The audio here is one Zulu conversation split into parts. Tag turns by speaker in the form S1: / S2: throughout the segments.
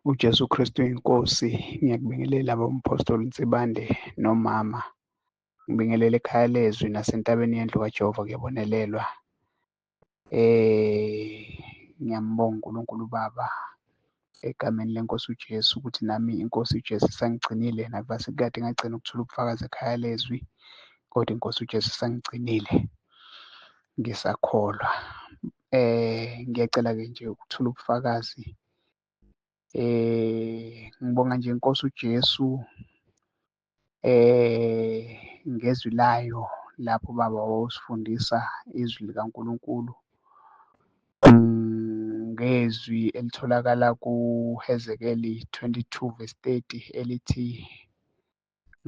S1: uJesu Kristu inkosi. Ngiyakubingelela bomphostoli Nsibande nomama. Ngibingelela ekhaya lezwi nasentabeni yendlu kaJehova kuyabonelelwa. Ngiyambonga uNkulunkulu Baba egameni lenkosi uJesu ukuthi nami inkosi uJesu isangigcinile nakuba sekade ngagcina ukuthola ubufakazi ekhaya lezwi, kodwa inkosi uJesu isangigcinile ngisakholwa. Ngiyacela-ke nje ukuthola ubufakazi. Ngibonga nje inkosi uJesu ngezwi layo lapho baba wawusifundisa izwi likaNkulunkulu, ngezwi elitholakala kuHezekeli 22:30 elithi,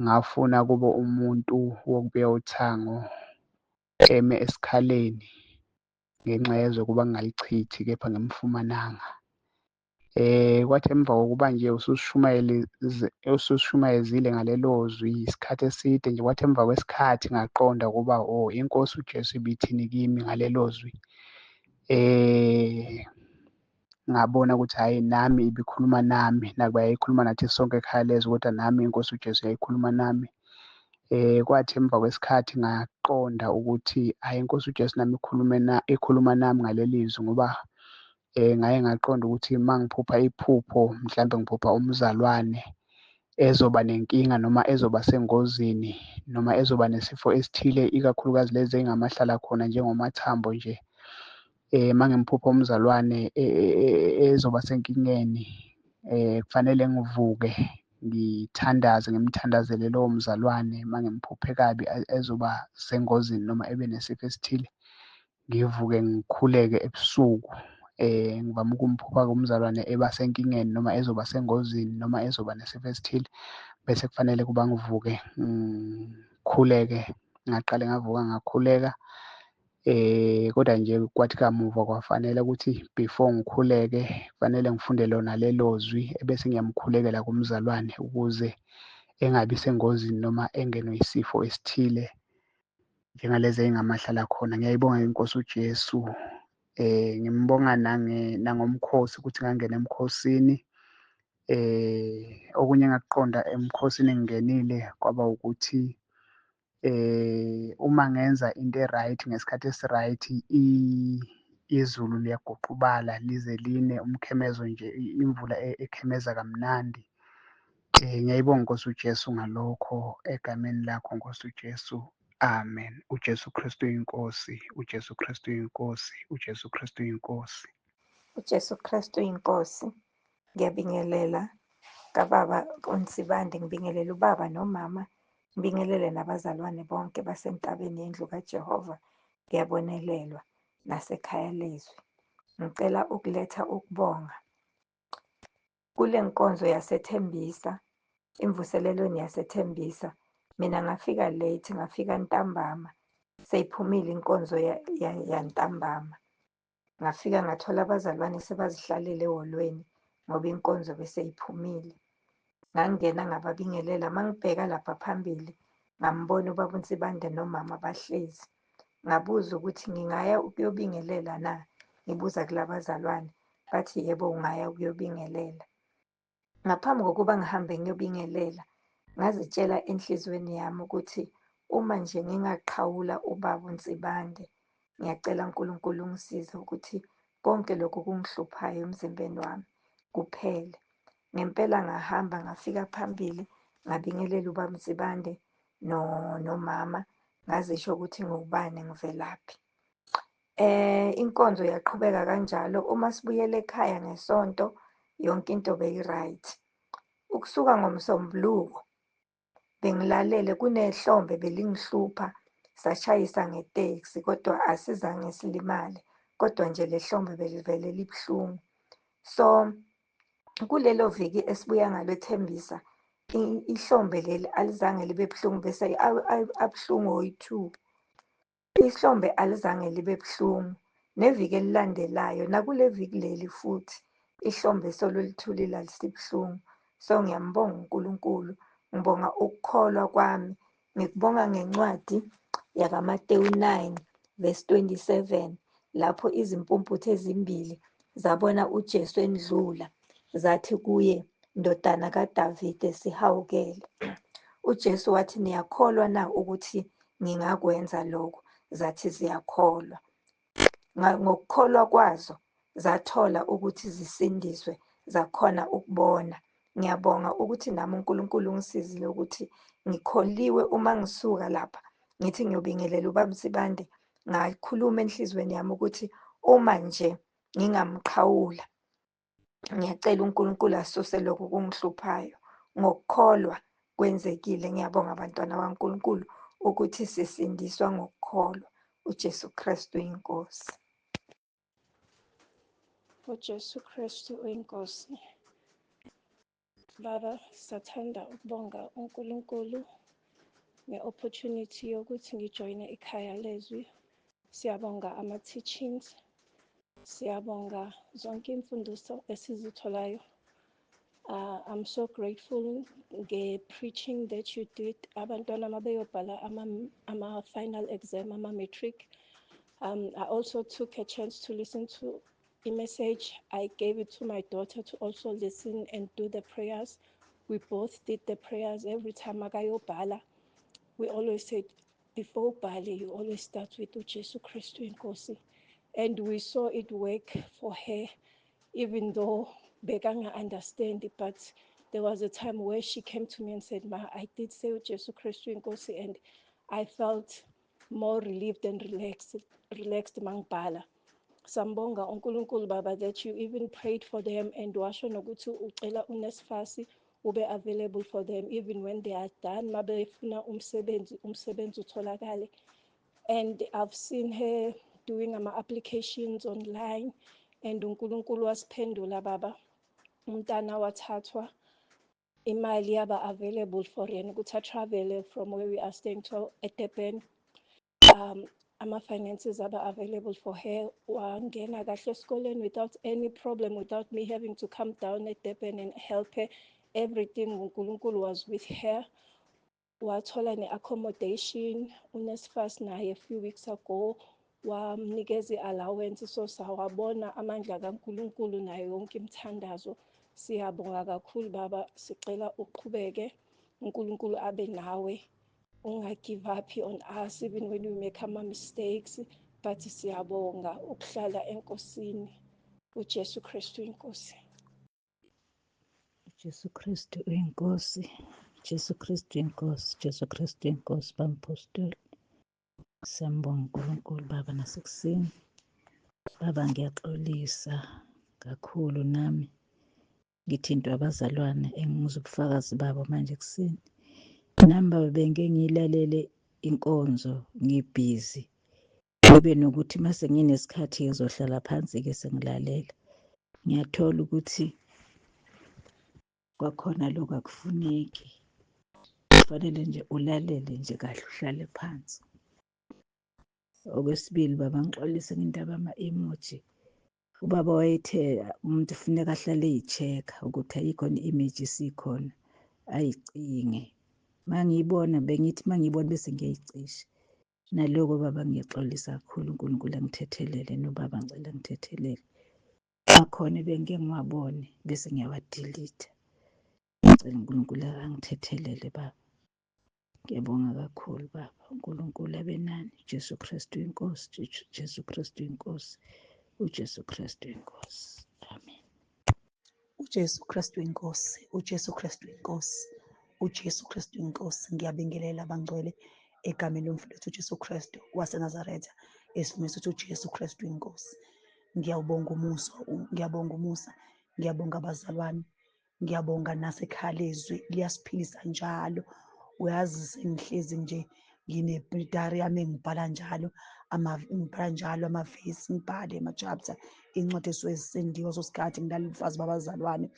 S1: ngafuna kube umuntu wokubuya uthango eme esikhaleni ngenxa yezwe kuba ngingalichithi kepha ngimfumananga. Kwathi emva kokuba nje ususishumayezile ngalelo zwi isikhathi eside nje, kwathi emva kwesikhathi ngaqonda ukuba inkosi uJesu ibithini kimi ngalelo zwi. Ngabona ukuthi hhayi, nami ibikhuluma nami nakuba yayikhuluma nathi sonke ekhaya lezwi, kodwa nami inkosi uJesu yayikhuluma nami. Kwathi emva kwesikhathi ngaqonda ukuthi hhayi, inkosi uJesu nami ikhuluma nami ngaleli zwi ngoba ngaye ngaqonda ukuthi uma ngiphupha iphupho, mhlambe ngiphupha umzalwane ezoba nenkinga noma ezoba sengozini noma ezoba nesifo esithile, ikakhulukazi lezi ey'ngamahlala khona njengomathambo nje. Uma ngimphupha umzalwane ezoba senkingeni, kufanele ngivuke ngithandaze, ngimthandazele lowo mzalwane. Uma ngimphuphe kabi ezoba sengozini noma ebe nesifo esithile, ngivuke ngikhuleke ebusuku. Ngivame ukumphupha-ke umzalwane eba senkingeni noma ezoba sengozini noma ezoba nesifo esithile, bese kufanele kuba ngivuke ngikhuleke, ngaqale ngavuka ngakhuleka. Kodwa nje kwathi kamuva kwafanela ukuthi before ngikhuleke kufanele ngifunde lona lelo zwi ebese ngiyamkhulekela kumzalwane ukuze engabi sengozini noma engenwe isifo esithile njengalezi ey'ngamahlala khona. Ngiyayibonga inkosi uJesu. Ngimbonga nangomkhosi ukuthi ngangena emkhosini. Okunye engakuqonda emkhosini engingenile kwaba ukuthi uma ngenza into e-right ngesikhathi esi-right, izulu liyaguqubala lize line, umkhemezo nje, imvula ekhemeza kamnandi. Ngiyayibonga inkosi uJesu ngalokho egameni lakho nkosi uJesu. Amen. uJesu Kristu inkosi, uJesu Kristu inkosi, uJesu Kristu inkosi.
S2: uJesu Kristu inkosi. Ngiyabingelela kababa uNsibande, ngibingelela ubaba nomama, ngibingelele nabazalwane bonke basentabeni yendlu kaJehova. Ngiyabonelelwa nasekhaya lezwi. Ngicela ukuletha ukubonga kule nkonzo yasethembisa, imvuselelweni yasethembisa. Mina ngafika late, ngafika ntambama, seyiphumile inkonzo yantambama. Ngafika ngathola abazalwane sebazihlalele ehholweni ngoba inkonzo beseyiphumile. Ngangena ngababingelela, mangibheka lapha phambili ngambona ubaba uNsibande nomama bahlezi. Ngabuza ukuthi ngingaya ukuyobingelela na, ngibuza kulabazalwane, bathi yebo ungaya ukuyobingelela. Ngaphambi kokuba ngihambe ngiyobingelela, ngazitshela enhlizweni yami ukuthi uma nje ngingaqhawula ubaba uNsibande, ngiyacela uNkulunkulu ungisize ukuthi konke lokhu kungihluphayo emzimbeni wami kuphele. Ngempela ngahamba ngafika phambili ngabingelela ubaba uNsibande nomama, ngazisho ukuthi ngubani, ngivelaphi. Inkonzo yaqhubeka kanjalo. Uma sibuyela ekhaya ngesonto, yonke into beyi-right. Ukusuka ngoMsombuluko bengilalele kunehlombe belingihlupha, sashayisa ngeteksi kodwa asizange silimale, kodwa nje lehlombe belivele libuhlungu. So kulelo viki esibuya ngalo ethembisa, ihlombe leli alizange libe buhlungu, bese abuhlungu oyi-2. Ihlombe alizange libe buhlungu. Neviki elilandelayo nakule viki leli futhi ihlombe solulithulile alisibuhlungu. So ngiyambonga uNkulunkulu, ngibonga ukukholwa kwami, ngikubonga ngencwadi yakaMateyu 9:27 lapho izimpumputhe ezimbili zabona uJesu endlula zathi kuye, "Ndodana kaDavide, sihawukele." UJesu wathi, "Niyakholwa na ukuthi ngingakwenza lokhu?" Zathi, "Ziyakholwa." Ngokukholwa kwazo, zathola ukuthi zisindiswe, zakhona ukubona. Ngiyabonga ukuthi nami uNkulunkulu ungisizile ukuthi ngikholiwe uma ngisuka lapha, ngithi ngiyobingelela uBaba uSibande, ngakhuluma enhlizweni yami ukuthi uma nje ngingamqhawula, ngiyacela uNkulunkulu asuse lokhu kungihluphayo. Ngokukholwa kwenzekile. Ngiyabonga bantwana baNkulunkulu ukuthi sisindiswa ngokukholwa. UJesu Kristu inkosi.
S3: uJesu Kristu uyinkosi. Baba, sathanda ukubonga uNkulunkulu nge-opportunity yokuthi ngijoyine ikhaya lezwi. Siyabonga ama-teachings, siyabonga zonke imfundiso esizitholayo. I'm so grateful nge-preaching that you did. Abantwana mabeyobhala ama-final exam, ama-matric. I also took a chance to listen to a message. I gave it to my daughter to also listen and do the prayers. We both did the prayers every time makayobhala. We always said, before ubhale, you always start with uJesu Kristu inkosi. And we saw it work for her, even though bekanga understand it, but there was a time where she came to me and said, "Ma, I did say uJesu Kristu inkosi," and I felt more relieved and relaxed mangibhala. Sambonga uNkulunkulu Baba that you even prayed for them and washo nokuthi ucela uNesfasi ube available for them even when they are done, mabefuna umsebenzi utholakale. And I've seen her doing ama-applications online, and uNkulunkulu wasiphendula Baba. Umntana wathathwa, imali yaba available for yena ukuthi a-travel from where we are staying to eDurban. Ama-finances aba available for her. Wangena kahle esikoleni without any problem, without me having to come down at Durban and help her. Everything uNkulunkulu was with her. Wathola ne-accommodation. UNSFAS naye a few weeks ago wamnikeza i-allowance, so sawabona amandla kaNkulunkulu nayo yonke imithandazo. Siyabonga kakhulu Baba, sicela uqhubeke, uNkulunkulu abe nawe. Unga-give up on us even when we make ama-mistakes, but siyabonga ukuhlala enkosini. uJesu Kristu inkosi.
S4: Jesu Kristu uyinkosi. Jesu Kristu inkosi. Jesu Kristu inkosi bampostoli. Siyambonga uNkulunkulu Baba nasekuseni. Baba, ngiyaxolisa kakhulu nami ngithintwa abazalwane engizwa ubufakazi babo manje ekuseni. Nami Baba bengeke ngiyilalele inkonzo ngibhizi, kube nokuthi mase nginesikhathi ngizohlala phansi-ke sengilalela. Ngiyathola ukuthi kwakhona lokhu akufuneki, kufanele nje ulalele nje kahle, uhlale phansi. Okwesibili Baba, ngixolise ngendaba yama-emoji. Ubaba wayethe umuntu kufuneka ahlale eyi-check-a ukuthi ayikho i-image isikhona, ayicinge. Mangiyibona bengithi mangiyibona bese ngiyayicisha. Naloko Baba ngiyaxolisa kakhulu, uNkulunkulu angithethelele, nobaba ngicela ngithethelele. Akhona bengike ngiwabone bese ngiyawadilitha. Ngicela uNkulunkulu angithethelele Baba. Ngiyabonga kakhulu Baba, uNkulunkulu abe nani. Jesu Kristu inkosi. Jesu Kristu inkosi. uJesu Kristu inkosi. Amen.
S5: uJesu Kristu inkosi. uJesu Kristu inkosi. uJesu Kristu inkosi. Ngiyabingelela abangcwele egameni lomfowethu uJesu Kristu waseNazaretha, esifundisa ukuthi uJesu Kristu inkosi. Ngiyabonga umusa, ngiyabonga abazalwane, ngiyabonga nasekhaya lezwi liyasiphilisa njalo. Uyazi sengihlezi nje nginebhidari yami engibhala njalo amavesi, ngibhale ama-chapter, iy'ncwadi esuke zisendiwe sosikhathi ngilalela ubufakazi babazalwane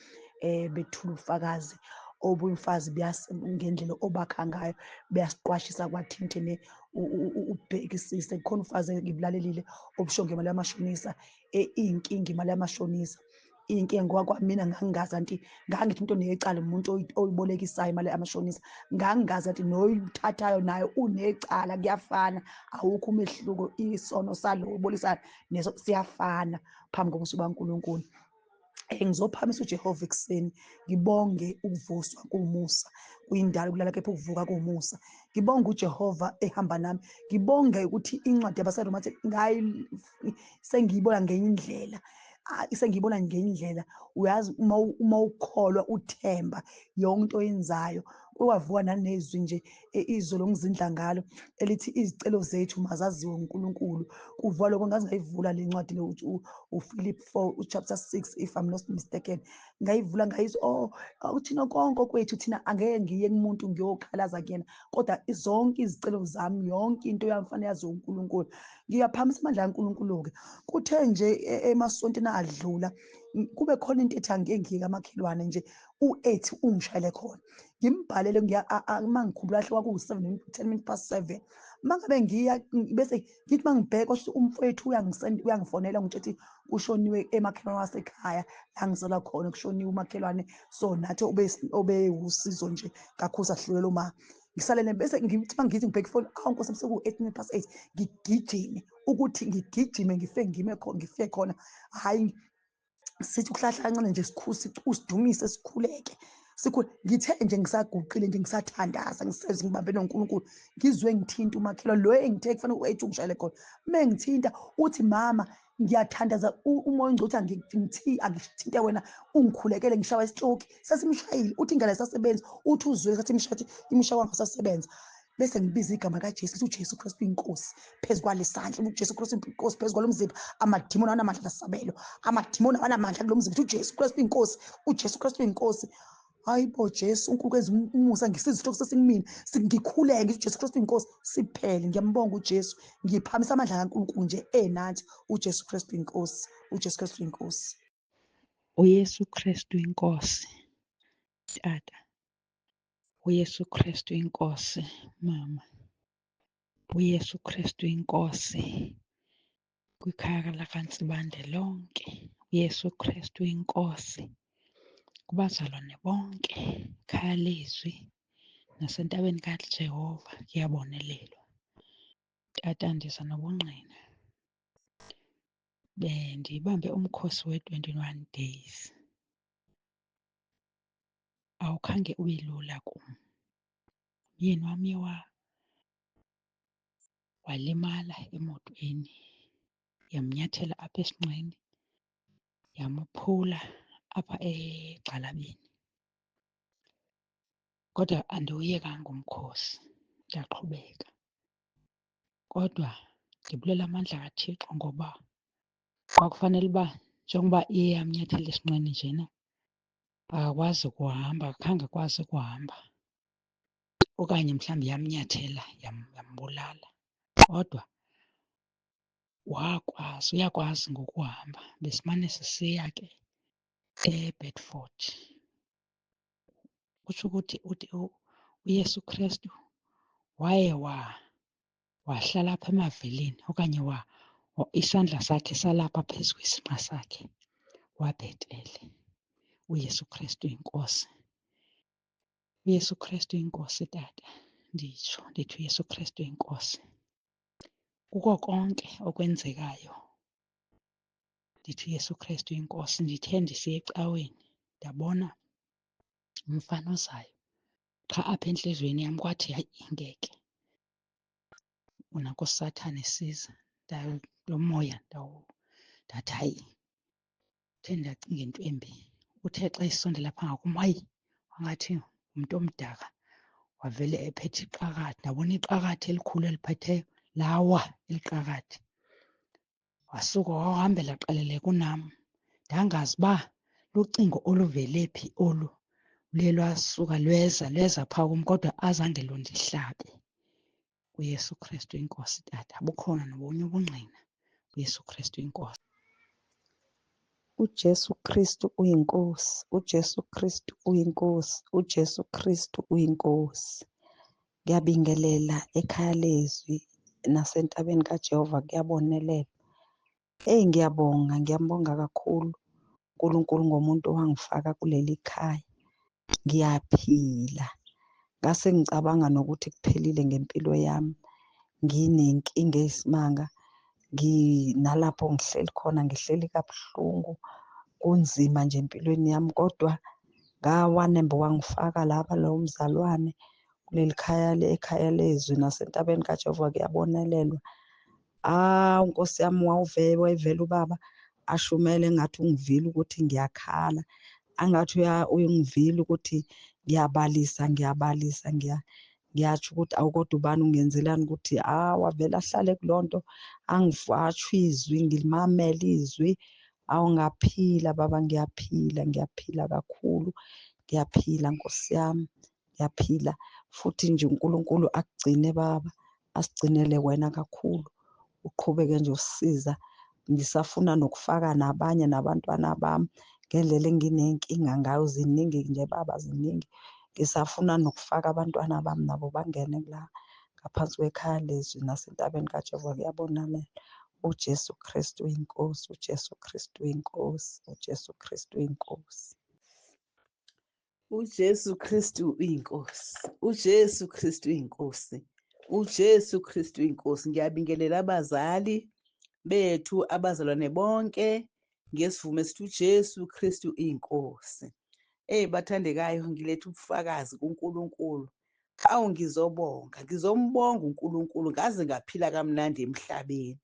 S5: bethula ubufakazi. Obumfazi ngendlela obakha ngayo buyasiqwashisa kwathini ubhekisise. Kukhona ubufazi ngibulalelile obusho ngemali yamashonisa, iy'nkinga imali yamashonisa. Iy'nkinga ngokwamina ngangingazi anti, ngangithi umuntu onecala umuntu oyibolekisayo imali yamashonisa, ngangingazi anti noyithathayo nayo unecala, kuyafana, awukho umehluko. Isono salo obolisayo neso siyafana phambi kobuso bukaNkulunkulu. Ngizophakamisa uJehova ekuseni, ngibonge ukuvuswa kuwumusa, kuyindalo kulala kepha ukuvuka kuwumusa. Ngibonge uJehova ehamba nami, ngibonge ukuthi incwadi yabaseRoma sengiyibona ngenye indlela, sengiyibona ngenye indlela. Uyazi uma ukholwa uthemba yonke into oyenzayo, kwavuka nanezwi nje izolo ngizindla ngalo elithi izicelo zethu mazaziwe uNkulunkulu. Kuvuka lokho ngaze ngayivula le ncwadi le uPhilip 4 chapter 6 if I'm not mistaken, ngayivula ngayizwa thina konke kwethu thina angeke ngiye kumuntu ngiyokhalaza kuyena, kodwa zonke izicelo zami yonke into yami fanele yazi uNkulunkulu. Ngiyaphakamisa amandla kaNkulunkulu-ke. Kuthe nje emasontweni adlula kube khona into ethi angike ngiye kamakhelwane nje u-8 ungishayele khona, ngimbhalele uma ngikhumbula kahle kwakuwu 10 minutes past 7. Mangabe ngiya bese ngithi mangibheka umfowethu uyangifonela ngitshela ukuthi kushoniwe emakhelwane wasekhaya la ngizalwa khona, kushoniwe umakhelwane, so nathi obewusizo nje kakhulu sahlulelwa uma ngisalele bese ngithi mangithi ngibheka ifoni, Nkosi seku 8 minutes past 8, ngigijime ukuthi ngigijime ngifike khona, hhayi sithi ukuhlahla kancane nje usidumise sikhuleke ngithe nje ngisaguqile nje ngisathandaza ngiseze ngibambe noNkulunkulu, ngizwe ngithinta umakhelwane lo engithe kufanele u-8 ungishayele khona. Mengithinta uthi mama ngiyathandaza umoya ongcwele angithinte wena ungikhulekele ngishawa istroke, sesimshayile uthi ingane ayisasebenzi, uthi uzwile sathi imishaya wangasasebenza. Bese ngibiza igama kaJesu ukuthi uJesu Kristu inkosi phezu kwale sandla, uJesu Kristu inkosi phezu kwalo mzimba, amadimoni awanamandla asabelo, amadimoni awanamandla kulo mzimba, uJesu Kristu inkosi, uJesu Kristu inkosi. Hayi bo Jesu uNkulunkulu umusa ngisiza isitoko sesingimina, ngikhuleke ngithi uJesu Kristu inkosi siphele. Ngiyambonga uJesu, ngiphakamisa amandla kaNkulunkulu nje nathi uJesu Kristu inkosi, uJesu Kristu inkosi.
S6: uYesu Kristu inkosi tata, uYesu Kristu inkosi mama, uYesu Kristu inkosi kwikhaya lakaNtsibande lonke, uYesu Kristu inkosi kubazalwane bonke, ikhaya lezwi nasentabeni kaJehova kuyabonelelwa. Tata ndiza nobungqina, bendibambe umkhosi we-21 days, awukhange ube lula kum. Umyeni wami walimala emotweni, yamnyathela apha esinqeni, yamophula apha egxalabeni. Kodwa andiwuyekanga umkhosi, ndaqhubeka. Kodwa ndibulela amandla kaThixo ngoba kwakufanele uba njengoba iye yamnyathela esinqeni njena akakwazi ukuhamba, akakhange akwazi ukuhamba, okanye mhlawumbi yamnyathela yambulala. Kodwa uyakwazi ngokuhamba. Besimane sisiya ke eBedford. Kutsho ukuthi uYesu Kristu waye wahlala apha emaveleni okanye isandla sakhe salapha phezu kwesinqa sakhe, wabhetele. uYesu Kristu inkosi. uYesu Kristu inkosi tata, ndithi uYesu Kristu inkosi. Kuko konke okwenzekayo ndithi uYesu Kristu inkosi. Ndithe ndisiya ecaweni ndabona umfana ozayo, qha apha entliziyweni yam kwathi hayi ngeke, unako uSathane esiza, lo moya ndathi hayi, uthe ndacinga into embi. Uthe xa esondela phaa ngakum, hayi, wangathi ngumntu omdaka, wavele ephethe iqakathi. Ndabona iqakathi elikhulu eliphetheyo lawa eliqakathi. Wasuka wahambela qelele kunam. Ndangazi uba lucingo oluvele phi olu, luye lwasuka lweza phaa kum, kodwa azange lundihlabe. uYesu Kristu inkosi tata, bukhona nobunye ubungqina. uYesu Kristu inkosi.
S7: uJesu Kristu uyinkosi, uJesu Kristu uyinkosi, uJesu Kristu uyinkosi. Ngiyabingelela ekhaya lezwi nasentabeni kaJehova kuyabonelela. Ngiyambonga kakhulu uNkulunkulu ngomuntu owangifaka kuleli khaya. Ngiyaphila. Ngase ngicabanga nokuthi kuphelile ngempilo yami. Nginenkinga eyisimanga. Nalapho ngihleli khona ngihleli kabuhlungu. kunzima nje empilweni yami, kodwa ngawanembe wangifaka lapha lowo mzalwane kuleli khaya ekhaya lezwi nasentabeni kaJehova kuyabonelelwa. Nkosi yami wayevela ubaba ashumele engathi ungivile ukuthi ngiyakhala, angathi uyangivile ukuthi ngiyabalisa ngiyatsho ukuthi awu kodwa ubani ungenzelani ukuthi wavele ahlale kulonto angivatsho izwi ngilimamele izwi. Awu ngaphila baba, ngiyaphila kakhulu, ngiyaphila Nkosi yami, ngiyaphila. Futhi nje uNkulunkulu akugcine baba, asigcinele wena kakhulu, uqhubeke nje usisiza. Ngisafuna nokufaka nabanye nabantwana bami ngendlela enginenkinga ngayo, ziningi nje baba, ziningi. Ngisafuna nokufaka abantwana bami nabo bangene la ngaphansi kwekhaya lezwi nasentabeni kaJehova kuyabonakala. uJesu Kristu uyinkosi, uJesu Kristu uyinkosi, uJesu Kristu uyinkosi.
S4: uJesu Kristu uyinkosi, uJesu Kristu uyinkosi, uJesu Kristu uyinkosi. Ngiyabingelela abazali bethu, abazalwane bonke ngesivumo esithi uJesu Kristu uyinkosi. Bathandekayo, ngiletha ubufakazi kuNkulunkulu. Hawu, ngizombonga uNkulunkulu. Ngaze ngaphila kamnandi emhlabeni,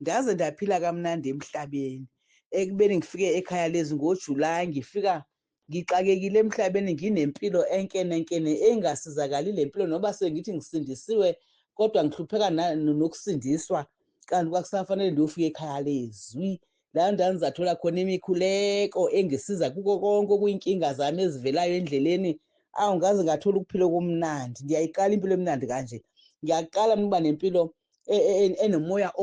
S4: ngaze ndaphila kamnandi emhlabeni. Ekubeni ngifike ekhaya lezi ngoJulayi, ngifika ngixakekile emhlabeni, nginempilo enkenenkene engasizakali le mpilo, noba sengithi ngisindisiwe, kodwa ngihlupheka nokusindiswa. Kanti kwakusafanele ndiyofika ekhaya lezwi, la ndawo ngizathola khona imikhuleko engisiza kuko konke okuyinkinga zami ezivelayo endleleni. Awu, ngaze ngathola ukuphila okumnandi. Ngiyayiqala impilo emnandi kanje. Ngiyaqala ukuba nempilo enomoya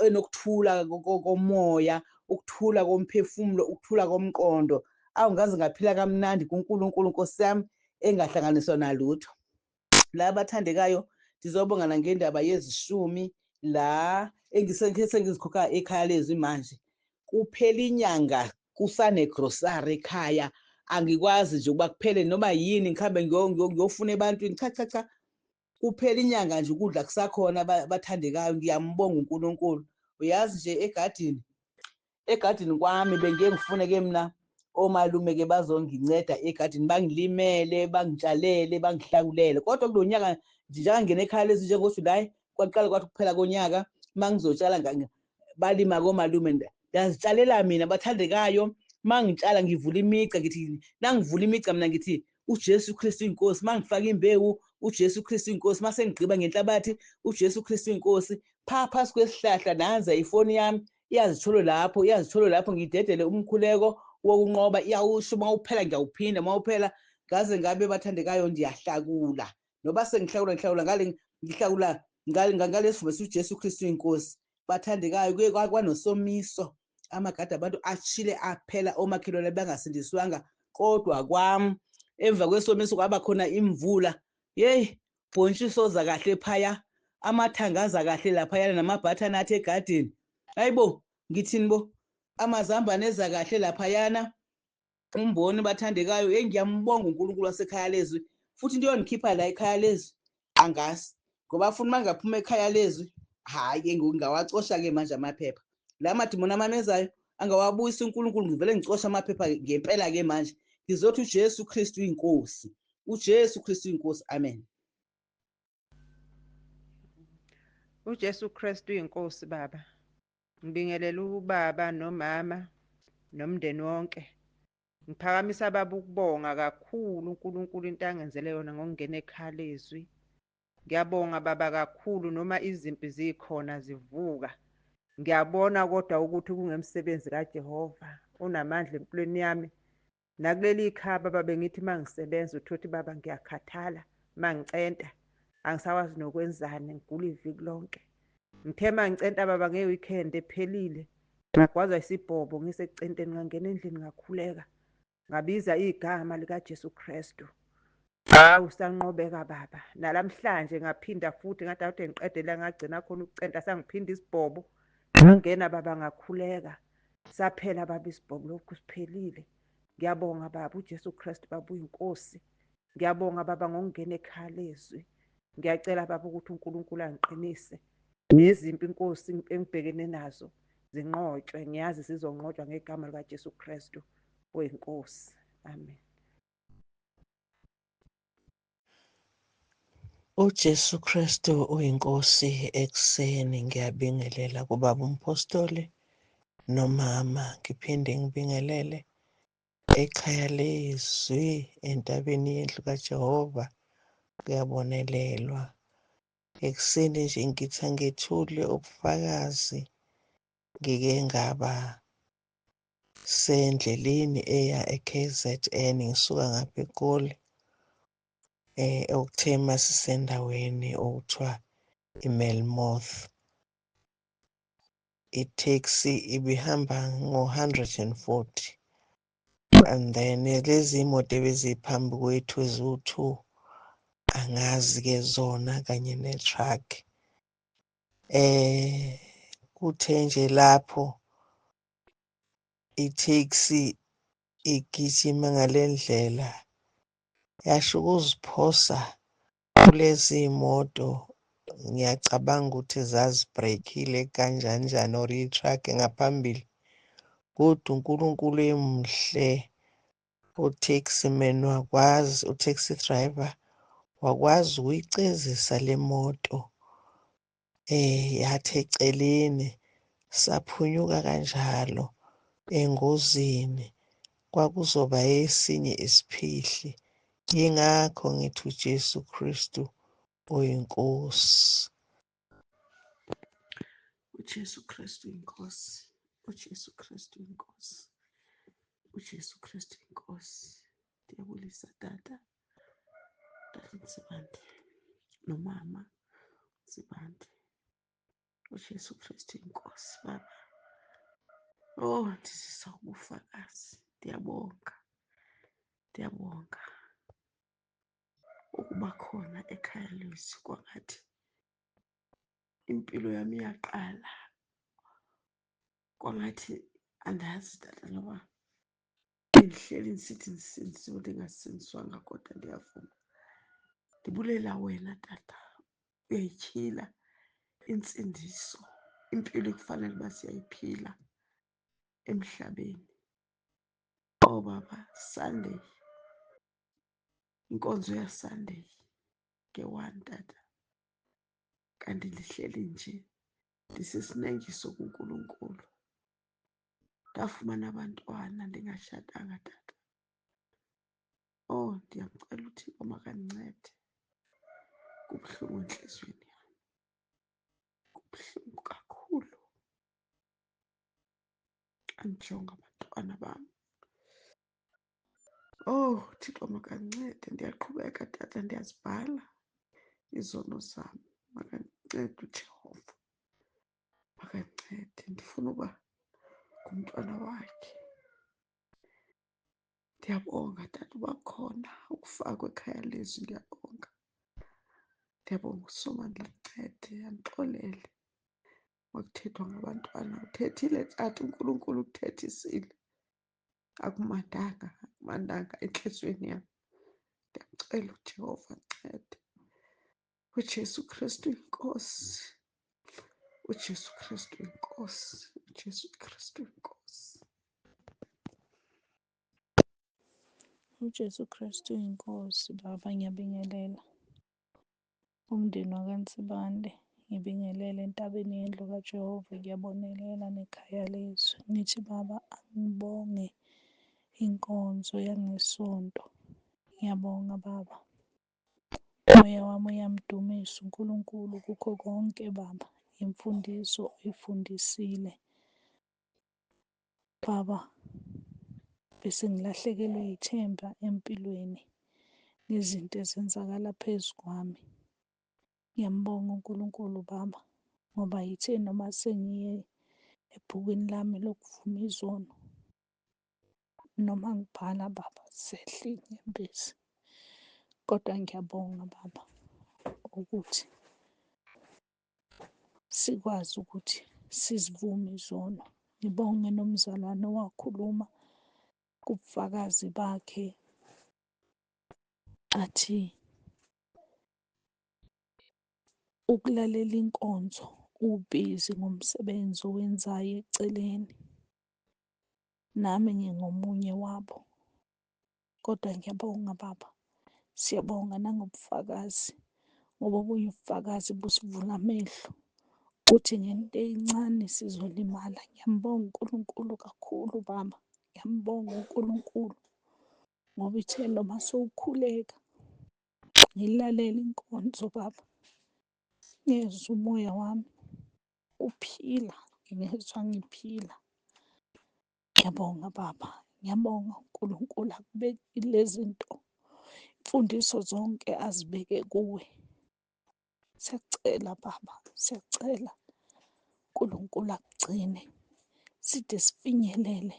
S4: enokuthula komoya, ukuthula komphefumulo, ukuthula komqondo. Awu, ngaze ngaphila kamnandi kuNkulunkulu, Nkosi yami, engahlanganiswa nalutho. La abathandekayo, ndizobonga nangendaba yezishumi la sengizikhokha ekhaya lezwi manje. Kuphela inyanga kusanegrosari ekhaya, angikwazi nje ukuba kuphele noma yini ngikhambe ngiyofuna ebantwini, cha. Kuphela inyanga nje ukudla kusakhona bathandekayo. Ngiyambonga uNkulunkulu. Uyazi nje egadini kwami bengiye ngifune-ke mina omalume-ke bazonginceda egadini, bangilimele, bangitshalele, bangihlakulele. Kodwa kulo nyaka njengangena ekhaya lezi njengoJulayi, kwaqala kwathi ukuphela konyaka, uma ngizotshala balima komalume, ndazitshalela mina bathandekayo. Uma ngitshala ngivula imigca, ngithi nangivula imigca mina ngithi uJesu Kristu uyinkosi. Uma ngifaka imbewu, uJesu Kristu uyinkosi. Uma sengigqiba ngenhlabathi, uJesu Kristu uyinkosi. Phakathi kwesihlahla nanza ifoni yami iyazitholo lapho, ngidedele umkhuleko wokunqoba, iyawusho uma uphela ngiyawuphinda, uma uphela. Ngaze ngabe bathandekayo ndiyahlakula, noba ngihlakula ngale sivumo uJesu Kristu uyinkosi. Bathandekayo, kuye kwanosomiso, amagade abantu ashile aphela, omakhelwane bangasindiswanga. Kodwa kwami emva kwesomiso kwaba khona imvula, yeyi, bhontshisi oza kahle phaya, amathanga aza kahle laphayana, namabhathanathi egadini. Hayibo, ngithini bo, amazambane eza kahle laphayana, umboni bathandekayo. Ngiyambonga uNkulunkulu wasekhaya lezwi. Futhi into yondikhipha la ekhaya lezwi angazi, ngoba funa uma ngaphuma ekhaya lezwi, hhayi ngingawacosha-ke manje amaphepha. La madimoni amamezayo angawabuyisa uNkulunkulu, ngivele ngicoshe amaphepha ngempela-ke manje. Ngizothi uJesu Kristu uyinkosi, uJesu Kristu uyinkosi. Amen.
S8: uJesu Kristu uyinkosi baba. Ngibingelela ubaba nomama nomndeni wonke. Ngiphakamisa baba ukubonga kakhulu uNkulunkulu into angenzele yona ngokungena ekhaya lezwi. Ngiyabonga baba kakhulu, noma izimpi zikhona zivuka, ngiyabona kodwa ukuthi kungemsebenzi kaJehova unamandla empilweni yami. Nakuleli khaya baba bengithi mangisebenza uthothi baba ngiyakhathala, mangicenta angisawazi nokwenzani, ngigula iviki lonke. Ngithe mangicenta baba nge-weekend ephelile, ngagwazwa isibhobo ngisekucenteni, ngangena endlini ngakhuleka, ngabiza igama likaJesu Kristu. Hawu, sanqobeka baba. Nalamhlanje ngaphinda futhi ngathi awude ngiqedela ngagcina khona ukucenta, sangiphinda isibhobo, ngangena baba ngakhuleka, saphela baba isibhobo lokhu siphelile. Ngiyabonga baba uJesu Kristu baba uyinkosi. Ngiyabonga baba ngokungena ekhaya lezwi. Ngiyacela baba ukuthi uNkulunkulu angiqinise nezimpi inkosi engibhekene nazo. zinqotshwe. Ngiyazi sizonqotshwa ngegama likaJesu Kristu oyinkosi. Amen.
S9: uJesu Kristu uyinkosi. Ekuseni ngiyabingelela kubaba umpostoli nomama, ngiphinde ngibingelele ekhaya lezwi entabeni yendlu kaJehova kuyabonelelwa. Ekuseni nje ngithi angethule ubufakazi. Ngike ngaba sendleleni eya e-KZN ngisuka ngapha eGoli, okuthe masisendaweni okuthiwa iMelmoth. Itaxi ibihamba ngo-140 and then lezi moto ebeziphambi kwethu eziwu-2 angazi-ke zona kanye netruck. Kuthe nje lapho itaxi igijima ngale ndlela yasho ukuziphosa kulezi moto. Ngiyacabanga ukuthi zazibreykile kanjani or i-truck ngaphambili. Kodwa uNkulunkulu emuhle, u-taxi driver wakwazi ukuyicezisa le moto, yathi eceleni saphunyuka kanjalo engozini. Kwakuzoba esinye isiphihli. Yingakho ngithi uJesu Kristu uyinkosi.
S10: uJesu Kristu inkosi, uJesu Kristu inkosi, uJesu Kristu inkosi. Ndiyabulisa tata Nzibande nomama Nzibande. uJesu Kristu inkosi baba. Ndizisa ubufakazi. Ndiyabonga ukuba khona ekhaya lezwi. Kwangathi impilo yami iyaqala. Kwangathi andazi tata noba bendihleli ndisithi ndisindisiwe ndingasindiswanga, kodwa ndiyavuma. Ndibulela wena tata, uyayityhila intsindiso, impilo ekufanele uba siyayiphila emhlabeni. Baba, Sunday, inkonzo yaSunday nge-1 tata, kanti ndihleli nje ndisisinengiso kuNkulunkulu. Ndafumana abantwana ndingatshadanga tata. Ndiyamcela uThixo makandincede. Kubuhlungu entliziyweni yam, kubuhlungu kakhulu. Andijonge abantwana bam. Thixo makandincede. Ndiyaqhubeka tata, ndiyazibhala izono zam. Makandincede uJehova, makandincede. Ndifuna uba ngumntwana wakhe. Ndiyabonga tata uba khona ukufakwa ekhaya lezwi. Ndiyabonga uSomandla ndincede, andixolele makuthethwa ngabantwana. Uthethile tata, uNkulunkulu ukuthethisile. Akumandanga entliziyweni yam. Ndiyamcela uJehova ndincede. uJesu Kristu inkosi, uJesu Kristu inkosi, uJesu Kristu inkosi.
S3: uJesu Kristu inkosi. Baba, ngiyabingelela umndeni wakaNsibande, ngibingelela entabeni yendlu kaJehova, ngiyabonelela nekhaya lezwi. Ngithi Baba, angibonge inkonzo yangesonto. Ngiyabonga Baba, umoya wami uyamdumisa uNkulunkulu kukho konke Baba, imfundiso oyifundisile Baba. Bese ngilahlekelwe ithemba empilweni nezinto ezenzakala phezu kwami. Ngiyambonga uNkulunkulu Baba, ngoba yithe noma sengiye ebhukwini lami lokuvuma izono, noma ngibhala Baba zehla inyembezi. Kodwa ngiyabonga Baba ukuthi sikwazi ukuthi sizivume izono. Ngibonge nomzalwane owakhuluma kubufakazi bakhe, athi ukulalela inkonzo
S4: ubhizi ngomsebenzi owenzayo eceleni. Nami ngingomunye wabo. Kodwa ngiyabonga Baba, siyabonga nangobufakazi, ngoba obunye ubufakazi busivula amehlo ukuthi ngento encane sizolimala. Ngiyambonga uNkulunkulu kakhulu Baba, ngiyambonga uNkulunkulu ngoba ithe noma sowukhuleka ngilalela inkonzo Baba, ngezwa umoya wami uphila, ngezwa ngiphila. Ngiyabonga Baba, ngiyabonga uNkulunkulu akubeki lezi zinto, imfundiso zonke azibeke kuwe. Siyakucela Baba, siyakucela uNkulunkulu akugcine side sifinyelele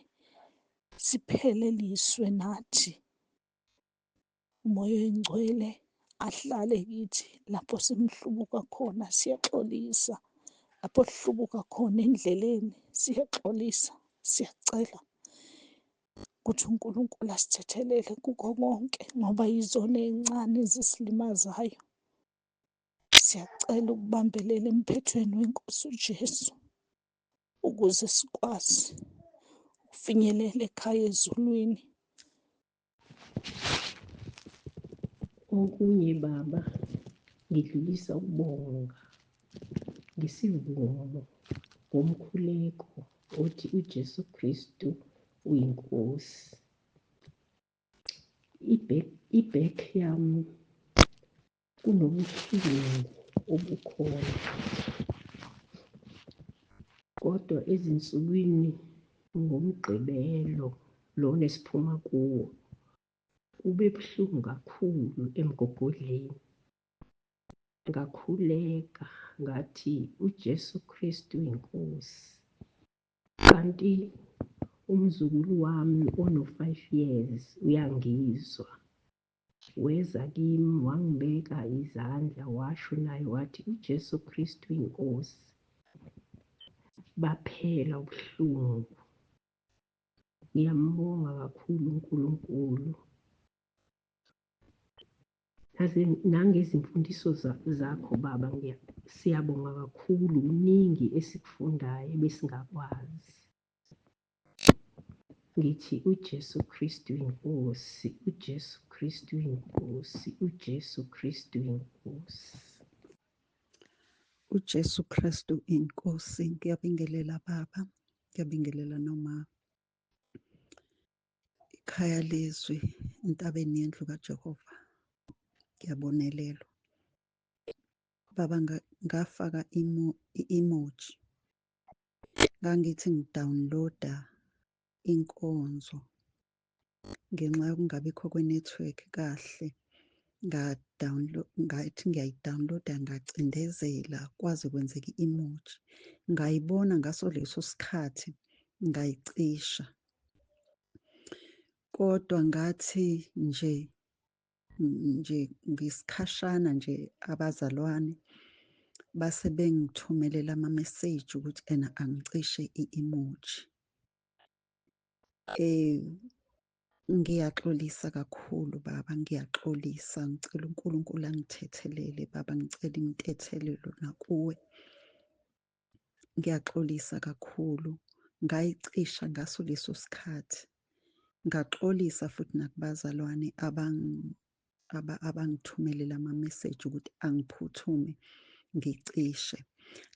S4: sipheleliswe nathi. Umoya oyingcwele ahlale kithi lapho simhlubuka khona, siyaxolisa. Lapho sihlubuka khona endleleni, siyaxolisa. Siyakucela ukuthi uNkulunkulu asithethelele kukho konke ngoba yizona ey'ncane ezisilimazayo. Siyakucela ukubambelela emphethweni weNkosi uJesu ukuze sikwazi ukufinyelela ekhaya ezulwini.
S11: Okunye Baba, ngidlulisa ukubonga ngesivumo ngomkhuleko othi uJesu Kristu uyinkosi. Ibhek yami kunobuhlungu obukhona, kodwa ezinsukwini ngomgqibelo lona esiphuma kuwo kube buhlungu kakhulu emgogodleni. Ngakhuleka ngathi uJesu Kristu uyinkosi. Kanti umzukulu wami ono-5 years uyangizwa, weza kimi wangibeka izandla washo naye wathi uJesu Kristu uyinkosi. Baphela ubuhlungu. Ngiyambonga kakhulu uNkulunkulu. Nangezimfundiso zakho Baba, siyabonga kakhulu, kuningi esikufundayo ebesingakwazi. Ngithi uJesu Kristu uyinkosi, uJesu Kristu uyinkosi, uJesu Kristu uyinkosi.
S10: uJesu Kristu inkosi. Ngiyabingelela Baba, ngiyabingelela noma ikhaya lezwi entabeni yendlu kaJehova. Ngiyabonelelwa Baba, ngafaka i-emoji, ngangithi ngidownloada inkonzo ngenxa yokungabikho kwenethiwekhi kahle. Ngathi ngiyayidownloada, ngacindezela kwaze kwenzeka i-emoji. Ngayibona ngaso leso sikhathi ngayicisha, kodwa ngathi nje ngesikhashana nje abazalwane base bengithumelela ama-message ukuthi ena angicishe i-emoji. Ngiyaxolisa kakhulu Baba, ngiyaxolisa. Ngicela uNkulunkulu angithethelele Baba, ngicela intethelelo nakuwe. Ngiyaxolisa kakhulu, ngayicisha ngaso leso sikhathi. Ngaxolisa futhi nakubazalwane abangithumelela ama-message ukuthi angiphuthume ngicishe.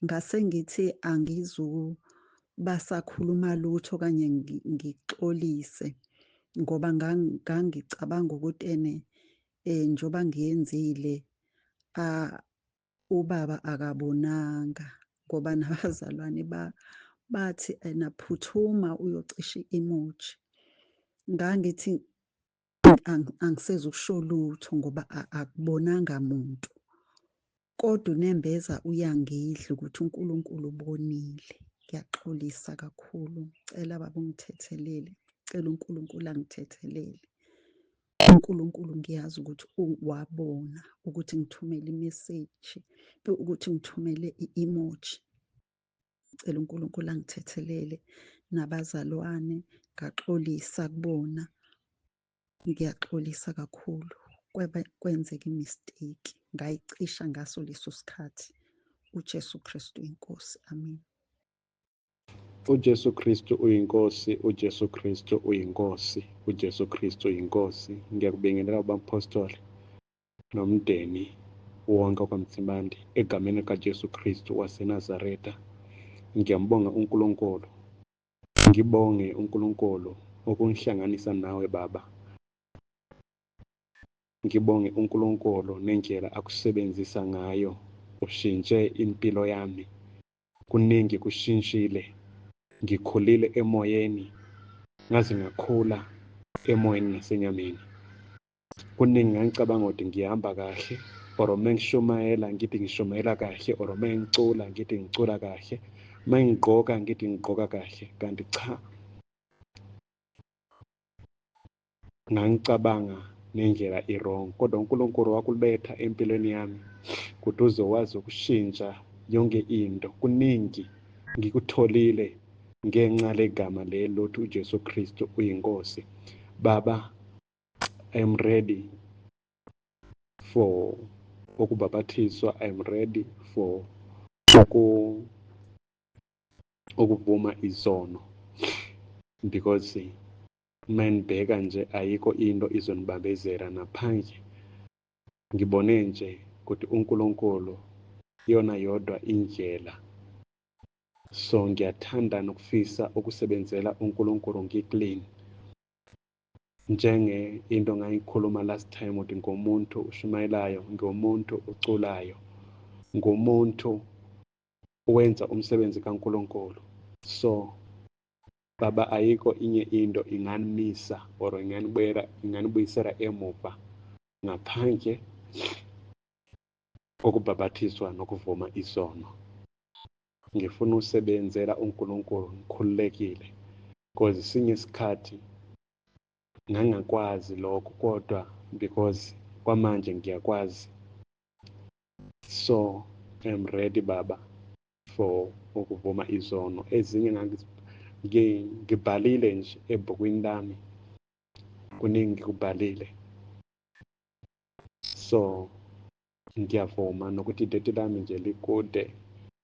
S10: Ngase ngithi angizubasakhuluma lutho okanye ngixolise ngoba ngangicabanga ukuthi njoba ngiyenzile ubaba akabonanga, ngoba nabazalwane bathi ena phuthuma uyocisha i-emoji. Ngangithi angisezukusho lutho ngoba akubonanga muntu, kodwa unembeza uyangidla ukuthi uNkulunkulu ubonile. Ngiyaxolisa kakhulu, ngicela Baba ungithethelele, ngicela uNkulunkulu angithethelele. uNkulunkulu ngiyazi ukuthi wabona ukuthi ngithumele imeseji, ukuthi ngithumele i-emoji. Ngicela uNkulunkulu angithethelele nabazalwane, ngaxolisa kubona. Ngiyaxolisa kakhulu, kwenzeka imisteyiki, ngayicisha ngaso leso sikhathi. uJesu Kristu inkosi. Amen.
S12: uJesu Kristu uyinkosi, uJesu Kristu uyinkosi, uJesu Kristu uyinkosi. Ngiyakubingelela ubapostoli nomndeni wonke kwaMthimbandi egameni likaJesu Kristu waseNazaretha. Ngiyambonga uNkulunkulu, ngibonge uNkulunkulu ukungihlanganisa nawe Baba. Ngibonge uNkulunkulu nendlela akusebenzisa ngayo, ushintshe impilo yami. Kuningi kushintshile, ngikhulile emoyeni, ngaze ngakhula emoyeni nasenyameni. Kuningi ngangicabanga ukuthi ngihamba kahle, or uma ngishumayela ngithi ngishumayela kahle, or uma ngicula ngithi ngicula kahle, uma ngigqoka ngithi ngigqoka kahle, kanti cha, ngangicabanga nendlela i-wrong. Kodwa uNkulunkulu wakuletha empilweni yami ukuthi uzokwazi ukushintsha yonke into. Kuningi ngikutholile ngenxa legama leli lothi uJesu Kristu uyinkosi. Baba, I am ready for ukubhabhathiswa. I am ready for ukuvuma izono, because mandibheka nje ayikho into izonibambezela naphandle. Ngibone nje ukuthi uNkulunkulu yona yodwa indlela. So ngiyathanda nokufisa ukusebenzela uNkulunkulu ngiclean. Njenge into ngayikhuluma last time ukuthi ngomuntu ushumayelayo, ngomuntu uculayo, ngomuntu wenza umsebenzi kaNkulunkulu. So Baba, ayikho inye into inganimisa or inganibuyisela emuva ngaphandle kokubhabhathiswa nokuvuma isono. Ngifuna usebenzela uNkulunkulu ngikhululekile, because sinye isikhathi ngangakwazi lokho, kodwa because kwamanje ngiyakwazi. So I'm ready Baba for ukuvuma izono. Ezinye ngibhalile nje ebhukwini lami, kuningi ngikubhalile. So ngiyavuma nokuthi idate lami nje likude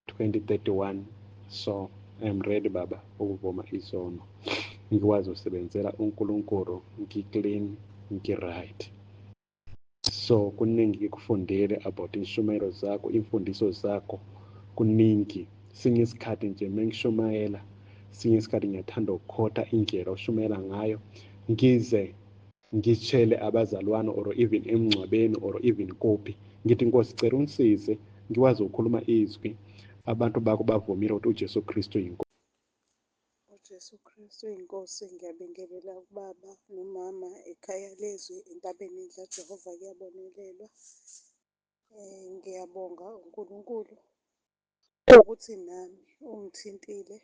S12: 2031. So I'm ready Baba ukuvuma izono, ngikwazi usebenzela uNkulunkulu ngiclean, ngiright. So kuningi ngikufundile about inshumayelo zakho, imfundiso zakho, kuningi. Sinye isikhathi nje mengishumayela, sinye isikhathi ngiyathanda ukukhotha indlela oshumayela ngayo, ngize ngitshele abazalwane or even emngcwabeni or even kuphi, ngithi Nkosi cela ungisize ngikwazi ukukhuluma izwi abantu bakho bavumile ukuthi uJesu Kristu yinkosi.
S13: uJesu Kristu inkosi. Ngiyabingelela ubaba nomama ekhaya lezwi entabeni indla Jehova kuyabonelelwa. Ngiyabonga uNkulunkulu ukuthi nami ungithintile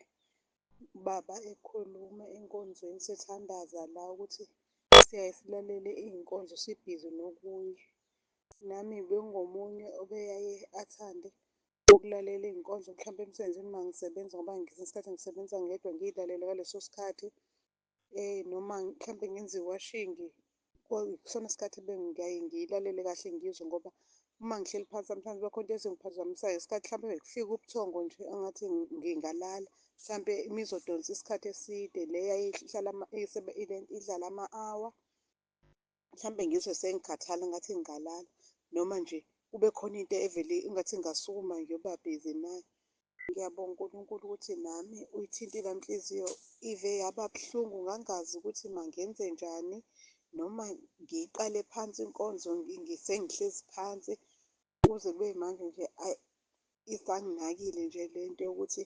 S13: baba ekhuluma enkonzweni sethandaza la ukuthi siyaye silalele iy'nkonzo sibhizi nokunye. Nami bengomunye obeyaye athande ukulalela iy'nkonzo mhlawumbe emsebenzini uma ngisebenza, ngoba ngesinye isikhathi ngisebenza ngedwa ngiyilalele ngaleso sikhathi. Noma mhlawumbe ngenza iwashingi, kusona isikhathi bengiyaye ngiyilalele kahle ngizwe, ngoba uma ngihleli phansi sometimes bakhona into ezingiphazamisayo. Isikhathi mhlawumbe kufika ubuthongo nje engathi ngingalala, mhlawumbe imizodonsa isikhathi eside le yayihlala idlala ama-hour, mhlawumbe ngizwe sengikhathala ngathi ngingalala, noma nje kube khona into evele engathi ngingasukuma ngiyoba bhizi nayo. Ngiyabonga uNkulunkulu ukuthi nami uyithintile inhliziyo, ive yaba buhlungu, ngangazi ukuthi mangenze njani, noma ngiyiqale phansi inkonzo sengihlezi phansi, kuze kube manje nje isanginakile nje le nto yokuthi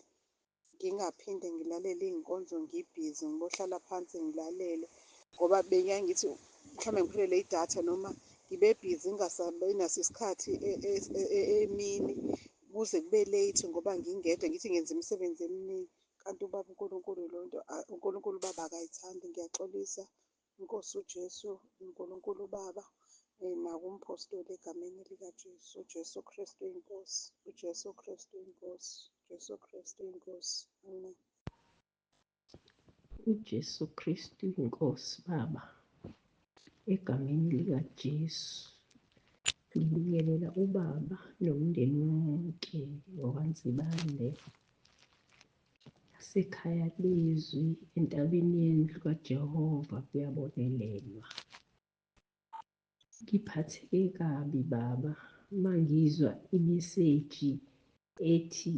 S13: ngingaphinde ngilalele iy'nkonzo ngibhizi, ngibohlala phansi ngilalele, ngoba bengiyaye ngithi mhlawumbe ngiphelelwe idatha noma ngibe bhizi ngingasabi naso isikhathi emini kuze kube late ngoba ngingedwa ngithi ngenza imisebenzi eminingi. Kanti ubaba uNkulunkulu lonto uNkulunkulu Baba akayithandi. Ngiyaxolisa Nkosi uJesu, uNkulunkulu Baba, nakumpostoli egameni likaJesu. uJesu Kristu inkosi, uJesu Kristu inkosi, uJesu Kristu inkosi. Amen.
S11: uJesu Kristu inkosi Baba, egameni likaJesu. ngibingelela ubaba nomndeni wonke wakwaNzibande sekhaya lezwi entabeni yendlu kaJehova kuyabonelelwa. Ngiphatheke kabi baba mangizwa imeseji ethi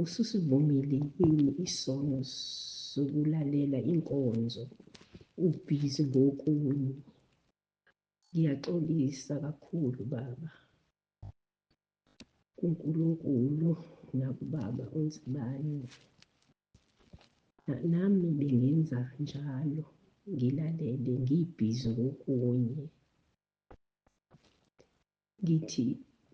S11: ususivumile yini isono sokulalela inkonzo ubhizi ngokunye. Ngiyaxolisa kakhulu baba kuNkulunkulu nakubaba uNzibane. Nami bengenza njalo ngilalele ngibhizi ngokunye. Ngithi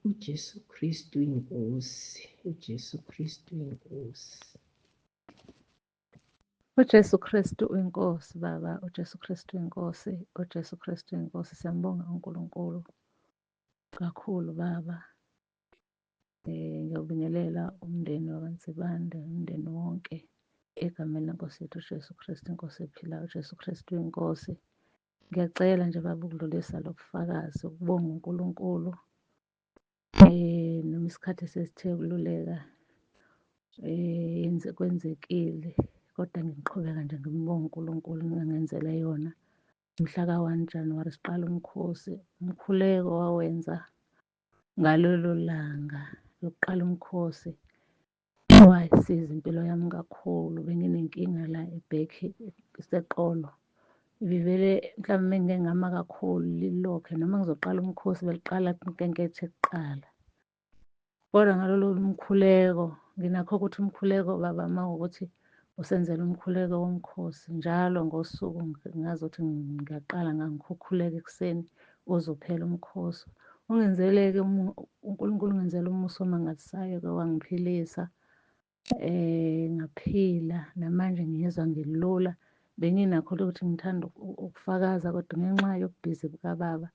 S11: uJesu Kristu inkosi, uJesu Kristu inkosi.
S4: uJesu Kristu uyinkosi baba, uJesu Kristu uyinkosi, uJesu Kristu uyinkosi. Siyambonga uNkulunkulu kakhulu baba. Ngiyawubingelela umndeni wakwaNzibande, umndeni wonke egameni lenkosi yethu uJesu Kristu, inkosi ephilayo, uJesu Kristu uyinkosi. Ngiyacela nje baba ukudlulisa lo bufakazi, ukubonga uNkulunkulu noma isikhathi sesithe ukululeka kwenzekile, kodwa ngiqhubeka nje ngimbonga uNkulunkulu ngangenzela yona. Mhla ka-1 Januwari siqala umkhosi, umkhuleko wawenza ngalolo langa lokuqala umkhosi wayisiza impilo yami kakhulu. Benginenkinga la ebhekhi iseqolo, ibivele mhlawumbe ngike ngama kakhulu lilokhe, noma ngizoqala umkhosi beliqala kunkenkethe kuqala. Kodwa ngalolo mkhuleko, nginakho ukuthi umkhuleko baba mawukuthi usenzela umkhuleko womkhosi njalo ngosuku ngazi ukuthi ngiyaqala ngangikhukhuleka ekuseni uzophela umkhosi. Ungenzele-ke uNkulunkulu ungenzele umusa omangalisayo-ke, wangiphilisa ngaphila namanje ngiyezwa ngilula. Benginakho ukuthi ngithanda ukufakaza kodwa ngenxa yokubhizi bukababa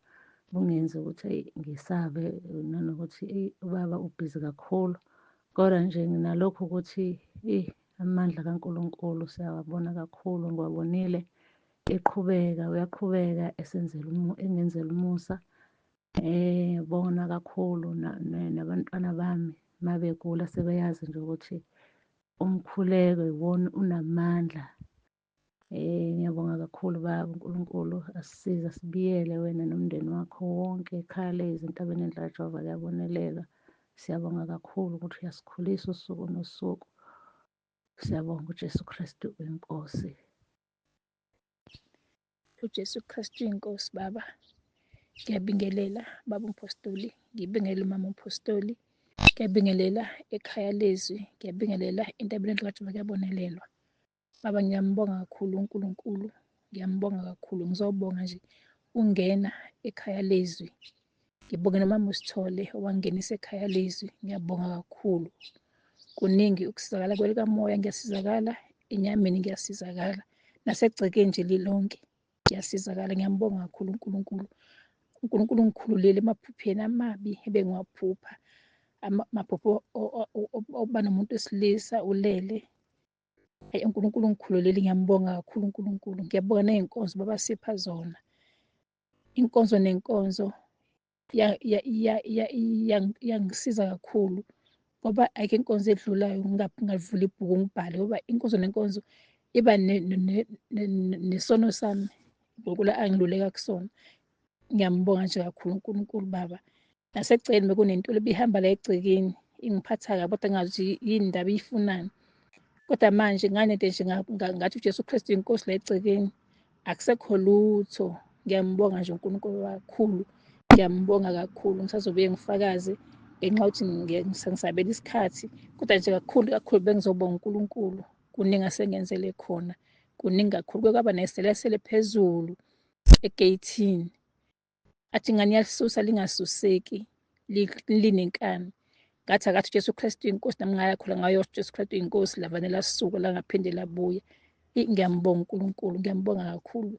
S4: bungenzi ukuthi ngisabe nanokuthi ubaba ubhizi kakhulu. Kodwa nje nginalokhu ukuthi amandla kaNkulunkulu siyawabona kakhulu, ngiwabonile eqhubeka, uyaqhubeka engenzela umusa. Bona kakhulu nabantwana bami mabegula sebeyazi nje ukuthi umkhuleko iwona unamandla. Ngiyabonga kakhulu baba uNkulunkulu, asisize asibiyele wena nomndeni wakho wonke ekhaya lezi entabeni yendlu kaJehova kuyabonelela. Siyabonga kakhulu ukuthi uyasikhulisa usuku nosuku. Siyabonga uJesu Kristu uyinkosi.
S3: uJesu Kristu inkosi baba. Ngiyabingelela baba umpostoli, ngibingelela umama umpostoli, ngiyabingelela ekhaya lezwi, ngiyabingelela entabeni yendlu kaJehova kuyabonelelwa. Baba ngiyambonga kakhulu uNkulunkulu, ngiyambonga kakhulu. Ngizobonga nje ungena ekhaya lezwi, ngibonge nomama uSithole owangenisa ekhaya lezwi. Ngiyabonga kakhulu. Kuningi ukusizakala kwelikamoya, ngiyasizakala enyameni, ngiyasizakala nasegcekeni nje lilonke ngiyasizakala. Ngiyambonga kakhulu uNkulunkulu. uNkulunkulu ungikhululile emaphupheni amabi ebengiwaphupha, amaphupho okuba nomuntu wesilisa ulele. uNkulunkulu ungikhululile, ngiyambonga kakhulu uNkulunkulu. Ngiyabonga ney'nkonzo babasipha zona. Inkonzo nenkonzo yangisiza kakhulu ngoba ayikho inkonzo edlulayo ngalivula ibhuku ngibhale, ngoba inkonzo nenkonzo iba nesono sami ngokula angiluleka kusona. Ngiyambonga nje kakhulu uNkulunkulu baba. Nasegcekeni bekunentuli ebihamba la egcekeni ingiphatha kabi, kodwa ngazi yini ndaba iyifunani. Kodwa manje nganede nje ngathi uJesu Kristu inkosi la egcekeni akusekho lutho. Ngiyambonga nje uNkulunkulu kakhulu, ngiyambonga kakhulu. Ngisazobuye ngifakaze ngenxa yokuthi ngisabela isikhathi, kodwa nje kakhulu kakhulu bengizobonga uNkulunkulu. Kuningi asengenzele khona, kuningi kakhulu. Kuke kwaba neselesele phezulu egeyithini, athi ingane yalisusa lingasuseki linenkani. Ngathi akathi uJesu Kristu inkosi, nami ngayakhula ngayo uJesu Kristu inkosi, lavane lasuka langaphinde labuya. Ngiyambonga uNkulunkulu, ngiyambonga kakhulu,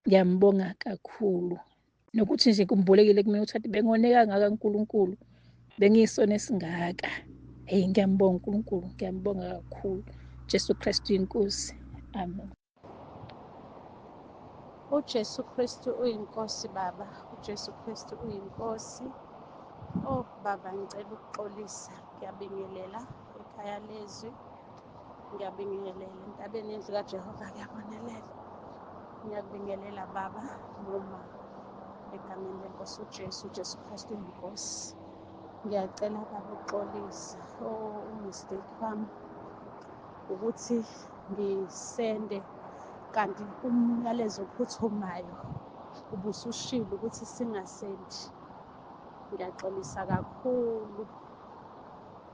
S3: ngiyambonga kakhulu. Nokuthi nje kumbulekile kumina ukuthi bengoneka kangaka uNkulunkulu, bengiyisona esingaka. Ngiyambonga uNkulunkulu, ngiyambonga kakhulu. Jesu Kristu inkosi, amen.
S14: uJesu Kristu uyinkosi baba, uJesu Kristu uyinkosi. Oh baba, ngicela ukuxolisa, ngiyabingelela ekhaya lezwi, ngiyabingelela entabeni yendlu kaJehova, ngiyabonelela, ngiyakubingelela baba noma egameni lenkosi uJesu Kristu uyinkosi. Ngiyacela baba uxolisa umistake wami ukuthi ngisende kanti umyalezo ophuthumayo ubusushilo ukuthi singasendi. Ngiyaxolisa kakhulu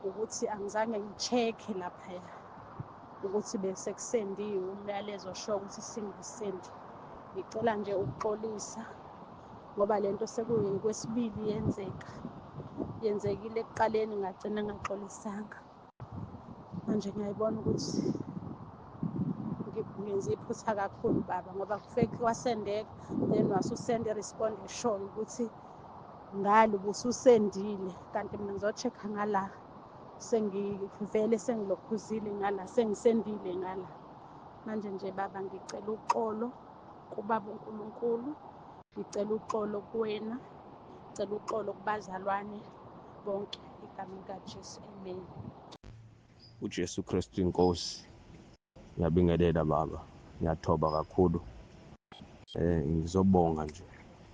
S14: ukuthi angizange ngi-check-e laphaya ukuthi bese kusendiwe umyalezo osho ukuthi singasendi. Ngicela nje ukuxolisa ngoba lento sekuyikwesibili yenzekile ekuqaleni ngagcina ngaxolisanga. Manje ngiyayibona ukuthi ngenze iphutha kakhulu baba ngoba kufake wasendeka then wasusenda i-respond eshoyo ukuthi ngalo ubususendile kanti mina ngizo-check-a ngala sengivele sengilokhuzile ngala sengisendile ngala. Manje nje baba ngicela uxolo kubaba uNkulunkulu, ngicela uxolo kuwena, ngicela uxolo kubazalwane bonke egameni kaJesu, amen.
S15: uJesu Kristu inkosi. Ngiyabingelela baba, ngiyathoba kakhulu. Ngizobonga nje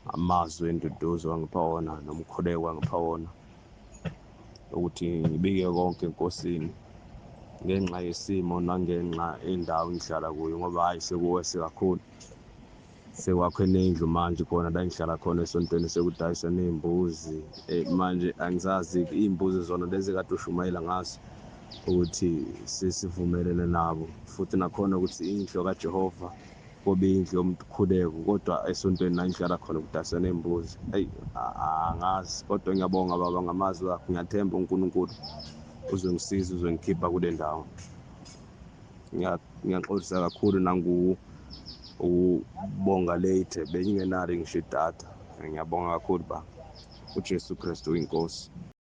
S15: amazwi enduduzo wangipha wona nomkhuleko wangipha wona ukuthi ngibike konke enkosini ngenxa yesimo nangenxa yendawo engihlala kuyo ngoba hayi sekuwese kakhulu. Sekwakhe nendlu manje khona la engihlala khona esontweni sekudayisa ney'mbuzi. Manje angizazi iy'mbuzi zona lezi kade ushumayela ngazo ukuthi sivumelene nabo futhi nakhona ukuthi indlu kaJehova kube indlu yomkhuleko kodwa esontweni la engihlala khona kudayisa ney'mbuzi. Angazi kodwa ngiyabonga baba ngamazwi akho. Ngiyathemba uNkulunkulu uzongisiza, uzongikhipha kule ndawo. Ngiyaxolisa kakhulu ukubonga late bengingenalo ngisho idatha. Ngiyabonga kakhulu baba. uJesu Kristu uyinkosi.